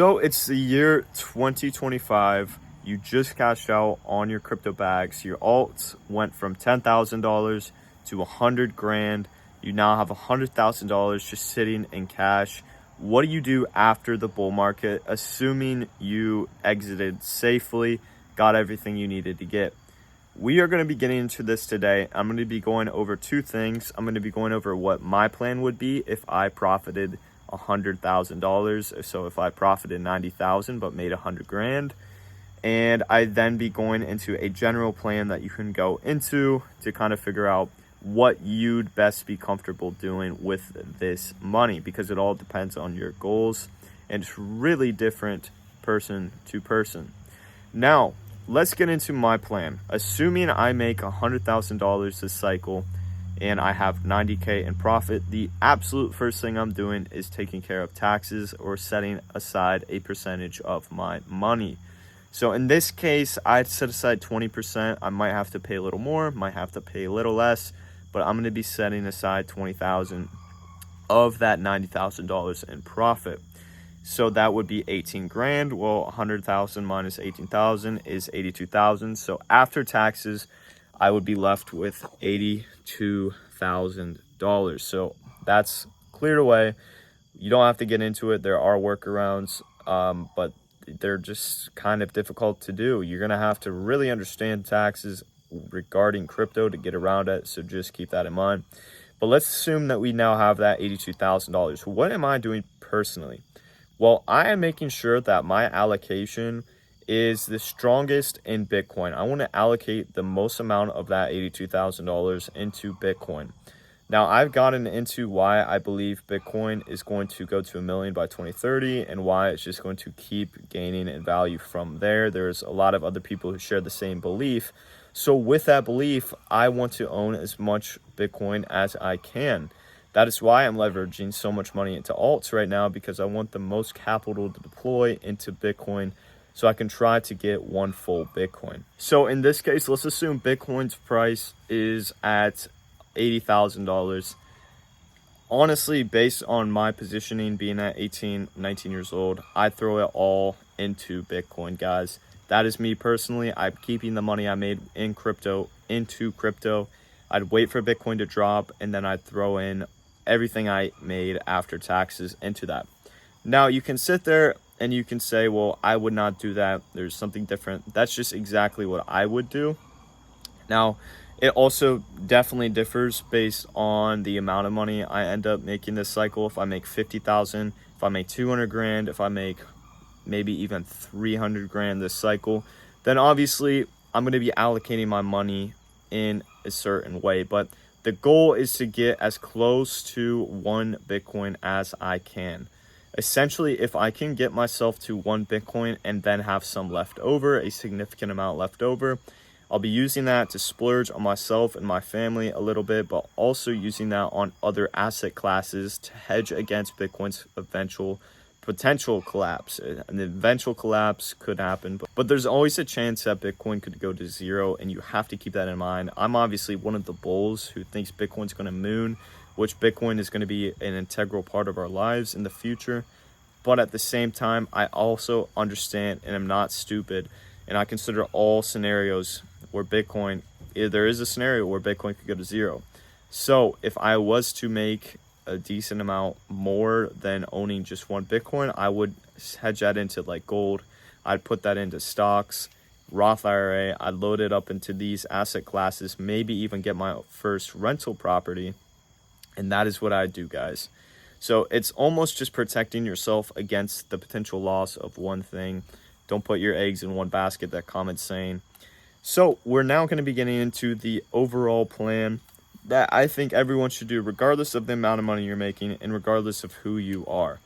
So it's the year 2025. You just cashed out on your crypto bags. Your alts went from $10,000 to 100 grand. You now have $100,000 just sitting in cash. What do you do after the bull market, assuming you exited safely, got everything you needed to get? We are going to be getting into this today. I'm going to be going over two things. I'm going to be going over what my plan would be if I profited $100,000. So if I profited 90,000 but made 100 grand, and I then be going into a general plan that you can go into to kind of figure out what you'd best be comfortable doing with this money, because it all depends on your goals and it's really different person to person. Now, let's get into my plan. Assuming I make $100,000 this cycle and I have 90K in profit, the absolute first thing I'm doing is taking care of taxes or setting aside a percentage of my money. So in this case, I'd set aside 20%. I might have to pay a little more, might have to pay a little less, but I'm going to be setting aside 20,000 of that $90,000 in profit. So that would be 18 grand. Well, 100,000 minus 18,000 is 82,000. So after taxes, I would be left with $82,000. So that's cleared away. You don't have to get into it. There are workarounds, but they're just kind of difficult to do. You're going to have to really understand taxes regarding crypto to get around it. So just keep that in mind. But let's assume that we now have that $82,000. What am I doing personally? Well, I am making sure that my allocation is the strongest in Bitcoin. I want to allocate the most amount of that $82,000 into Bitcoin. Now, I've gotten into why I believe Bitcoin is going to go to 1 million by 2030 and why it's just going to keep gaining in value from there. There's a lot of other people who share the same belief. So with that belief, I want to own as much Bitcoin as I can. That is why I'm leveraging so much money into alts right now, because I want the most capital to deploy into Bitcoin so I can try to get one full Bitcoin. So in this case, let's assume Bitcoin's price is at $80,000. Honestly, based on my positioning, being at 19 years old, I throw it all into Bitcoin, guys. That is me personally. I'm keeping the money I made in crypto into crypto. I'd wait for Bitcoin to drop, and then I'd throw in everything I made after taxes into that. Now, you can sit there and you can say, well, I would not do that. There's something different. That's just exactly what I would do. Now, it also definitely differs based on the amount of money I end up making this cycle. If I make 50,000, if I make 200 grand, if I make maybe even 300 grand this cycle, then obviously I'm going to be allocating my money in a certain way. But the goal is to get as close to 1 Bitcoin as I can. Essentially, if I can get myself to 1 Bitcoin and then have some left over, a significant amount left over, I'll be using that to splurge on myself and my family a little bit, but also using that on other asset classes to hedge against Bitcoin's eventual potential collapse. An eventual collapse could happen, but there's always a chance that Bitcoin could go to zero, and you have to keep that in mind. I'm obviously one of the bulls who thinks Bitcoin's going to moon, which Bitcoin is going to be an integral part of our lives in the future. But at the same time, I also understand and I'm not stupid, and I consider all scenarios where Bitcoin, there is a scenario where Bitcoin could go to zero. So if I was to make a decent amount more than owning just 1 Bitcoin, I would hedge that into like gold. I'd put that into stocks, Roth IRA. I'd load it up into these asset classes, maybe even get my first rental property. And that is what I do, guys. So it's almost just protecting yourself against the potential loss of one thing. Don't put your eggs in one basket, that comment's saying. So we're now going to be getting into the overall plan that I think everyone should do, regardless of the amount of money you're making and regardless of who you are.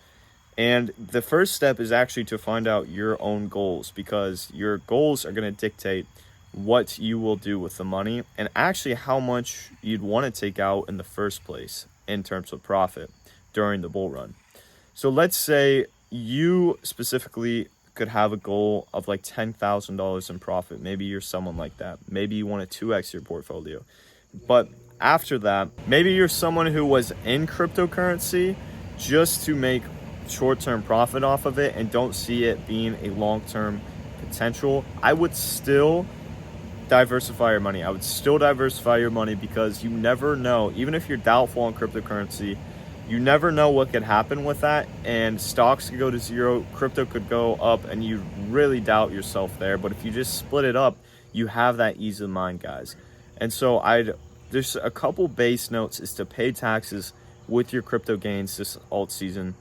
And the first step is actually to find out your own goals, because your goals are going to dictate what you will do with the money and actually how much you'd want to take out in the first place in terms of profit during the bull run. So let's say you specifically could have a goal of like $10,000 in profit. Maybe you're someone like that. Maybe you want to 2x your portfolio. But after that, maybe you're someone who was in cryptocurrency just to make short-term profit off of it and don't see it being a long-term potential, I would still diversify your money. I would still diversify your money because you never know, even if you're doubtful on cryptocurrency, you never know what could happen with that, and stocks could go to zero, crypto could go up, and you really doubt yourself there. But if you just split it up, you have that ease of mind, guys. And so there's a couple base notes is to pay taxes with your crypto gains this alt season,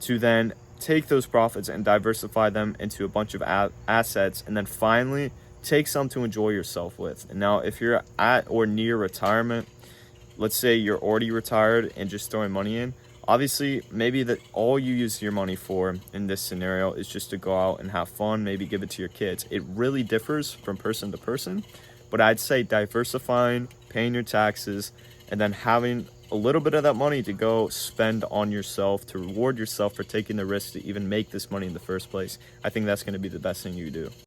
to then take those profits and diversify them into a bunch of assets, and then finally take some to enjoy yourself with. And now if you're at or near retirement, let's say you're already retired and just throwing money in, obviously maybe that all you use your money for in this scenario is just to go out and have fun, maybe give it to your kids. It really differs from person to person, but I'd say diversifying, paying your taxes, and then having a little bit of that money to go spend on yourself, to reward yourself for taking the risk to even make this money in the first place. I think that's going to be the best thing you do.